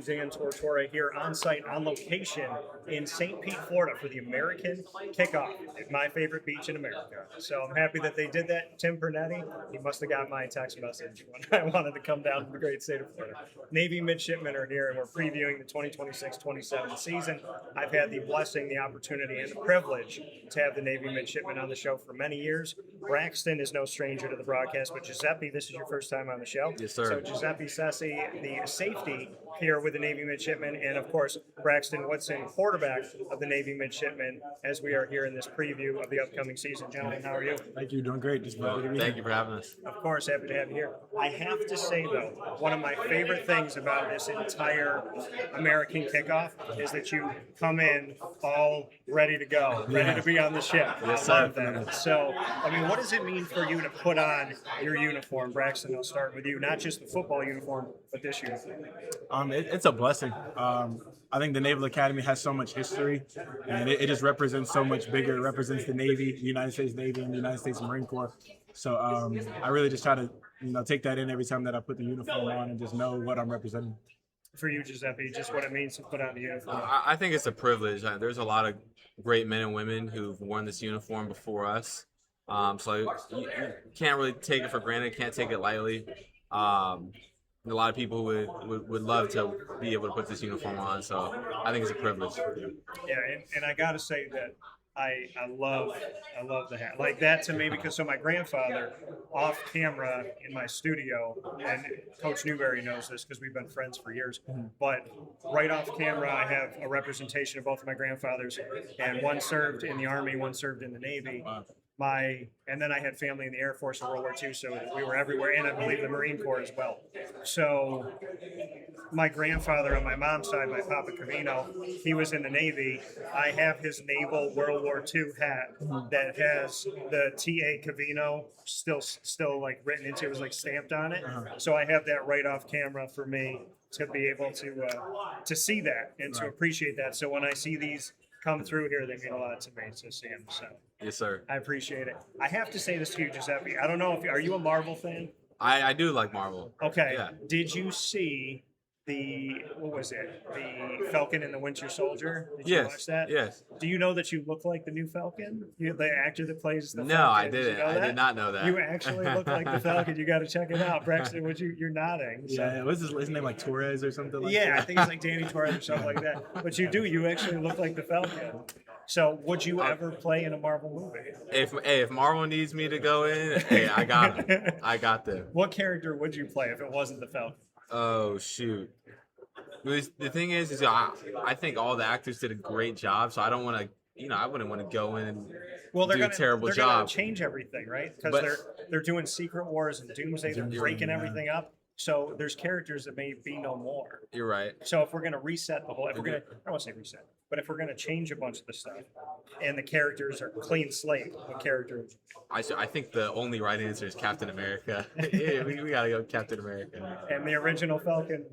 I'm Dan Tortora here on site, on location in St. Pete, Florida for the American Kickoff, my favorite beach in America. So I'm happy that they did that. Tim Pernetti, he must have got my text message when I wanted to come down to the great state of Florida. Navy Midshipmen are here, and we're previewing the 2026-27 season. I've had the blessing, the opportunity, and the privilege to have the Navy Midshipmen on the show for many years. Braxton is no stranger to the broadcast, but Giuseppe, this is your first time on the show. Yes, sir. So Giuseppe Sessi, the safety here with the Navy Midshipmen, and of course, Braxton Woodson, quarterback of the Navy Midshipmen, as we are here in this preview of the upcoming season. Gentlemen, how are you? Thank you. Doing great. Just happy to be Thank here. you for having us. Of course, happy to have you here. I have to say, though, one of my favorite things about this entire American Kickoff is that you come in all ready to go, ready to be on the ship. Yes, I love sir. that. So, I mean, what does it mean for you to put on your uniform? Braxton, I'll start with you. Not just the football uniform, but this uniform. It's a blessing. I think the Naval Academy has so much history, and it just represents so much bigger. It represents the Navy, the United States Navy, and the United States Marine Corps. So I really just try to, take that in every time that I put the uniform on and just know what I'm representing. For you, Giuseppe, just what it means to put on the uniform. I think it's a privilege. There's a lot of great men and women who've worn this uniform before us. So you can't really take it for granted, can't take it lightly. A lot of people would love to be able to put this uniform on, so I think it's a privilege. Yeah, and I got to say that I love the hat like that to me, because so my grandfather off camera in my studio, and Coach Newberry knows this because we've been friends for years, but right off camera I have a representation of both of my grandfathers, and one served in the Army, one served in the Navy. And then I had family in the Air Force in World War II, so we were everywhere, and I believe the Marine Corps as well. So my grandfather on my mom's side, my Papa Covino, he was in the Navy. I have his Naval World War II hat that has the TA Covino still like written into it, was like stamped on it. So I have that right off camera for me to be able to see that and to appreciate that. So when I see these come through here, they mean a lot to me to see them. So Yes, sir. I appreciate it. I have to say this to you, Giuseppe. I don't know if are you a Marvel fan? I do like Marvel. Okay. Yeah. Did you see the Falcon and the Winter Soldier? Did you watch that? Yes. Do you know that you look like the new Falcon? The actor that plays the Falcon. No, I Did didn't. you know I that? did not know that. You actually look like the Falcon. You got to check it out, Braxton. You're nodding. So. Yeah, what's his name, like Torres or something like Yeah, that? I think it's like Danny Torres or something like that. But you actually look like the Falcon. So would you ever play in a Marvel movie? If Marvel needs me to go in, hey, I got them. I got them. What character would you play if it wasn't the Falcon? Oh shoot. The thing is I think all the actors did a great job, so I don't want to, I wouldn't want to go in and do a terrible they're job. Gonna change everything, right? Because they're doing Secret Wars and Doomsday. They're breaking everything up. So there's characters that may be no more. You're right. So if we're going to reset the whole, I don't want to say reset, but if we're going to change a bunch of the stuff and the characters are clean slate, what character would you pick? I think the only right answer is Captain America. Yeah, we got to go Captain America. And the original Falcon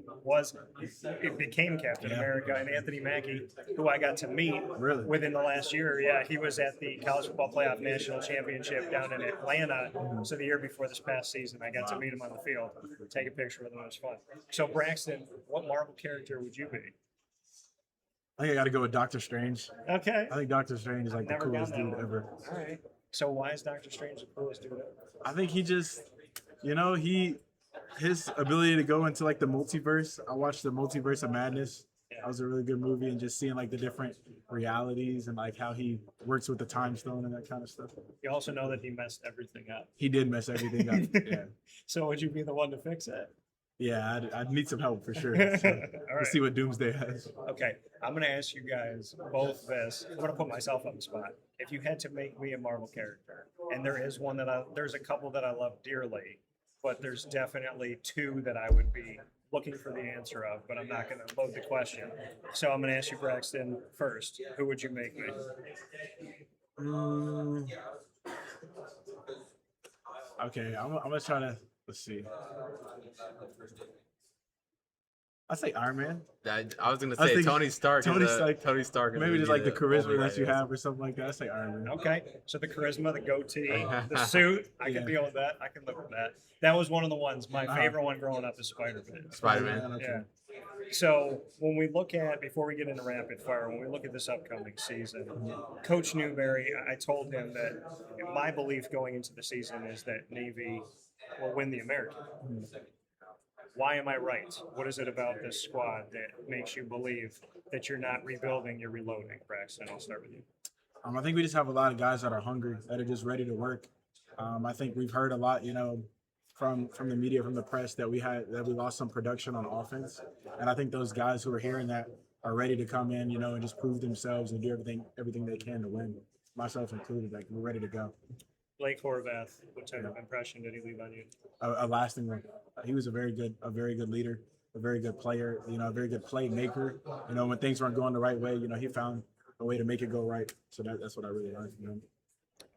became Captain America, and Anthony Mackie, who I got to meet within the last year. Yeah, he was at the College Football Playoff National Championship down in Atlanta. So the year before this past season, I got to meet him on the field, take a picture with him. It was fun. So Braxton, what Marvel character would you be? I think I got to go with Doctor Strange. Okay. I think Doctor Strange is like the coolest dude ever. All right. So why is Doctor Strange the coolest dude ever? I think he just, his ability to go into like the multiverse. I watched the Multiverse of Madness. That was a really good movie, and just seeing like the different realities and like how he works with the time stone and that kind of stuff. You also know that he messed everything up. He did mess everything up. Yeah. So would you be the one to fix it? Yeah, I'd need some help for sure. So All right. Let's see what Doomsday has. Okay, I'm going to ask you guys both this. I'm going to put myself on the spot. If you had to make me a Marvel character, and there's a couple that I love dearly, but there's definitely two that I would be looking for the answer of, but I'm not going to load the question. So I'm going to ask you, Braxton, first. Who would you make me? Okay, I'm going to try to, let's see. I say Iron Man. I was gonna I was say thinking Tony Stark. Tony Stark. Maybe just like the charisma that you have or something like that. I say Iron Man. Okay, so the charisma, the goatee, the suit, I can deal with that. I can live with that. That was one of the ones. My favorite one growing up is Spider-Man. Spider-Man. Okay. Yeah. So when we look at, before we get into rapid fire, when we look at this upcoming season, Coach Newberry, I told him that my belief going into the season is that Navy will win the American. Why am I right? What is it about this squad that makes you believe that you're not rebuilding, you're reloading? Braxton, I'll start with you. I think we just have a lot of guys that are hungry, that are just ready to work. I think we've heard a lot, from the media, from the press, that we lost some production on offense, and I think those guys who are hearing that are ready to come in, and just prove themselves and do everything they can to win, myself included. Like, we're ready to go. Blake Horvath, what type of impression did he leave on you? A lasting one. He was a very good leader, a very good player, a very good playmaker. When things weren't going the right way, he found a way to make it go right. So that's what I really learned from him.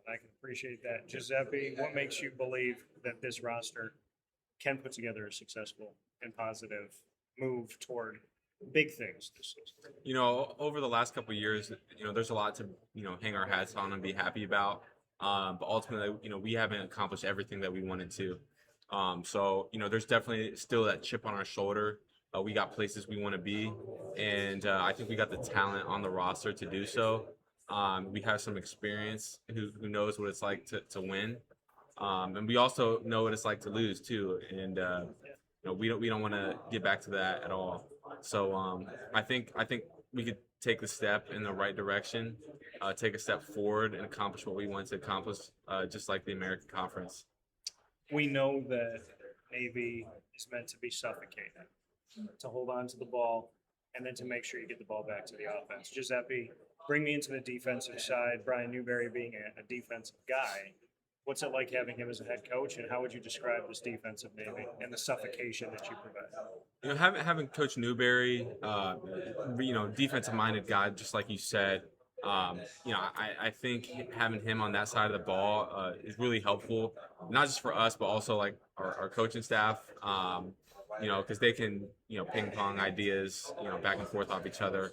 I can appreciate that. Giuseppe, what makes you believe that this roster can put together a successful and positive move toward big things this season? Over the last couple of years, there's a lot to, hang our hats on and be happy about. But ultimately, we haven't accomplished everything that we wanted to. So, there's definitely still that chip on our shoulder. We got places we want to be, and I think we got the talent on the roster to do so. We have some experience who knows what it's like to win. And we also know what it's like to lose too. And, we don't want to get back to that at all. So I think we could take a step in the right direction, take a step forward and accomplish what we want to accomplish, just like the American Conference. We know that Navy is meant to be suffocated, to hold on to the ball, and then to make sure you get the ball back to the offense. Giuseppe, bring me into the defensive side. Brian Newberry being a defensive guy, what's it like having him as a head coach, and how would you describe this defensive Navy and the suffocation that you provide? Having Coach Newberry, defensive-minded guy, just like you said, I think having him on that side of the ball is really helpful, not just for us, but also like our coaching staff, because they can, ping pong ideas, back and forth off each other.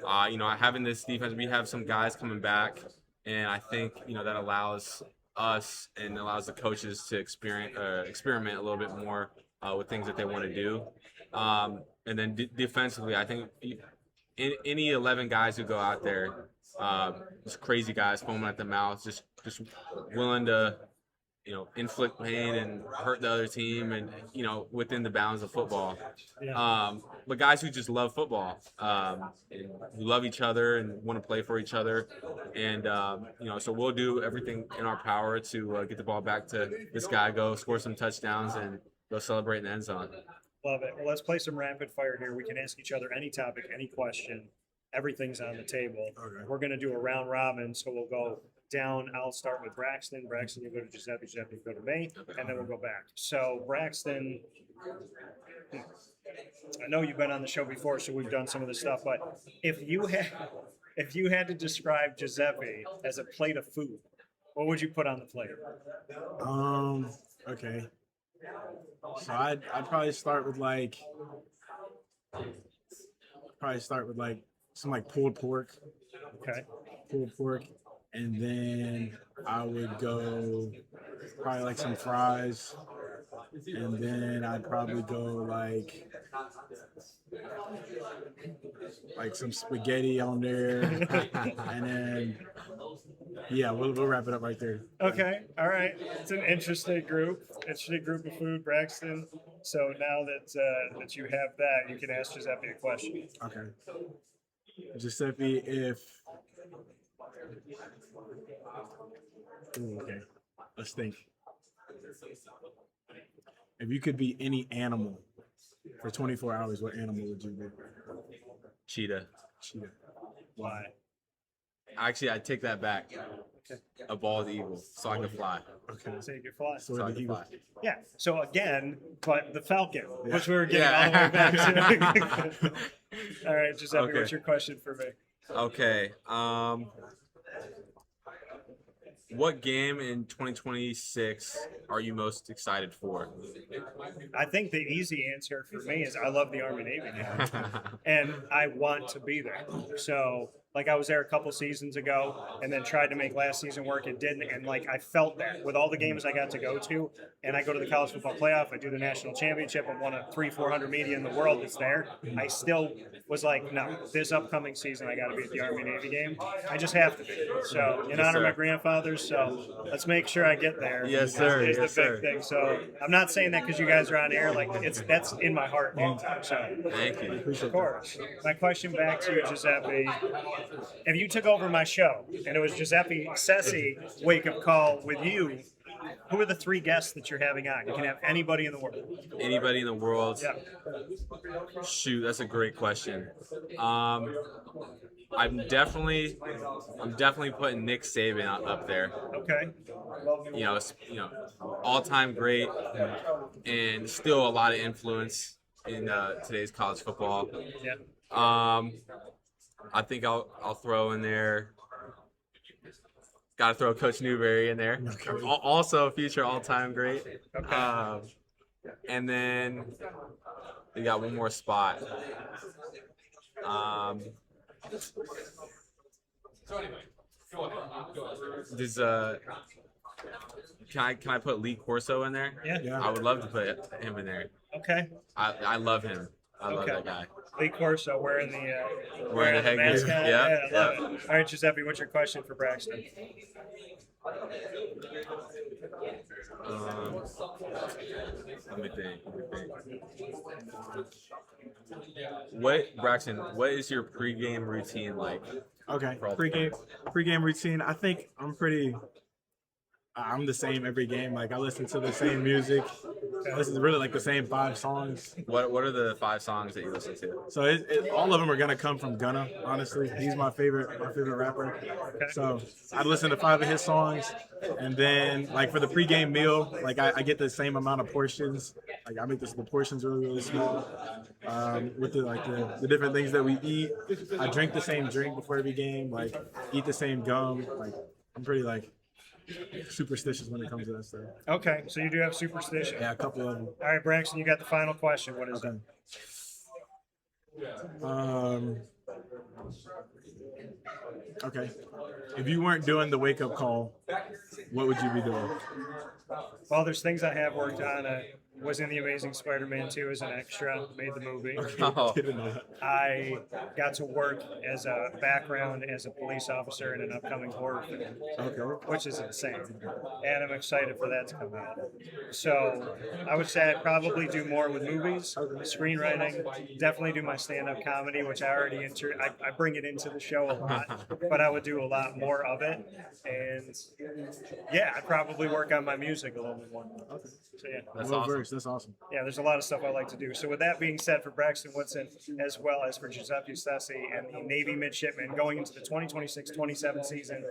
Having this defense, we have some guys coming back, and I think, that allows us and allows the coaches to experiment a little bit more with things that they want to do. And then defensively, I think any 11 guys who go out there, just crazy guys foaming at the mouth, just willing to, inflict pain and hurt the other team, and within the bounds of football. But guys who just love football, and who love each other and want to play for each other, and so we'll do everything in our power to get the ball back to this guy, go score some touchdowns, and go celebrate in the end zone. Love it. Well, let's play some rapid fire here. We can ask each other any topic, any question. Everything's on the table. Okay. We're going to do a round robin, so we'll go down. I'll start with Braxton. Braxton, you go to Giuseppe. Giuseppe, you go to me, and then we'll go back. So, Braxton, I know you've been on the show before, so we've done some of this stuff, but if you had to describe Giuseppe as a plate of food, what would you put on the plate? Okay. So I'd probably start with some pulled pork. Okay. Pulled pork. And then I would go probably some fries. And then I'd probably go some spaghetti on there. And then we'll wrap it up right there. Okay, all right. It's an interesting group of food, Braxton. So now that you have that, you can ask Giuseppe a question. Okay. Giuseppe, okay, let's think. If you could be any animal for 24 hours, what animal would you be? Cheetah. Why? Actually, I take that back. Okay. A bald eagle, so I can fly. Okay, so you can fly. So So I the can eagle. fly. Yeah. So again, but the Falcon, Yeah. which we were getting all the way back to. All right, Giuseppe, Okay. what's your question for me? Okay. What game in 2026 are you most excited for? I think the easy answer for me is I love the Army Navy game, and I want to be there. So, like, I was there a couple seasons ago, and then tried to make last season work. It didn't, and like I felt that with all the games I got to go to, and I go to the college football playoff. I do the national championship. I'm one of 300-400 media in the world that's there. I still was like, no, this upcoming season I got to be at the Army Navy game. I just have to be. So, in honor of my grandfathers. So let's make sure I get there. Yes, sir. Is Yes, the big sir. thing. So I'm not saying that because you guys are on air. Like that's in my heart. So Thank you. of course. My question back to you, Giuseppe. If you took over my show and it was Giuseppe Sessi Wake Up Call with you, who are the 3 guests that you're having on? You can have anybody in the world. Anybody in the world? Yeah. Shoot, that's a great question. I'm definitely putting Nick Saban up there. Okay. All-time great, and still a lot of influence in today's college football. Yeah. I think I'll throw in there. Got to throw Coach Newberry in there. Also a future all-time great. Okay. And then we got one more spot. Does can I put Lee Corso in there? Yeah. I would love to put him in there. Okay. I love him. I love that guy. Lee Corso wearing the headgear. mascot. Yeah. I love it. All right, Giuseppe, what's your question for Braxton? Let me think. Braxton, what is your pregame routine like? Okay, pregame routine. I think I'm the same every game. Like I listen to the same music. I listen to really like the same 5 songs. What are the 5 songs that you listen to? So all of them are gonna come from Gunna. Honestly, he's my favorite rapper. So I listen to 5 of his songs, and then like for the pregame meal, like I get the same amount of portions. Like I make the portions really small. With the different things that we eat, I drink the same drink before every game. Like eat the same gum. Like I'm pretty like superstitious when it comes to that stuff. Okay, so you do have superstition. Yeah, a couple of them. All right, Braxton, you got the final question. What is it? Okay. If you weren't doing the wake up call, what would you be doing? Well, there's things I have worked on. I was in The Amazing Spider-Man 2 as an extra, made the movie. Oh. I got to work as a background as a police officer in an upcoming horror film, which is insane. And I'm excited for that to come out. So I would say I'd probably do more with movies, screenwriting, definitely do my stand-up comedy, which I already I bring it into the show a lot, but I would do a lot more of it. And yeah, I'd probably work on my music a little bit more. So yeah. That's awesome. That's awesome. Yeah, there's a lot of stuff I like to do. So with that being said, for Braxton Woodson, as well as for Giuseppe Sessi and the Navy Midshipmen going into the 2026-27 season,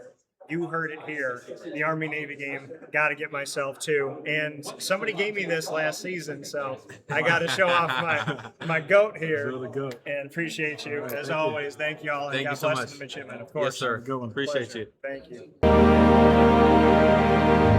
you heard it here. The Army-Navy game, got to get myself to. And somebody gave me this last season, so I got to show off my goat here. Really good. And appreciate you. As always, thank you all. And Thank you God so bless much. the Midshipmen, of course. Yes, sir. Good one. Appreciate Pleasure. you. Thank you.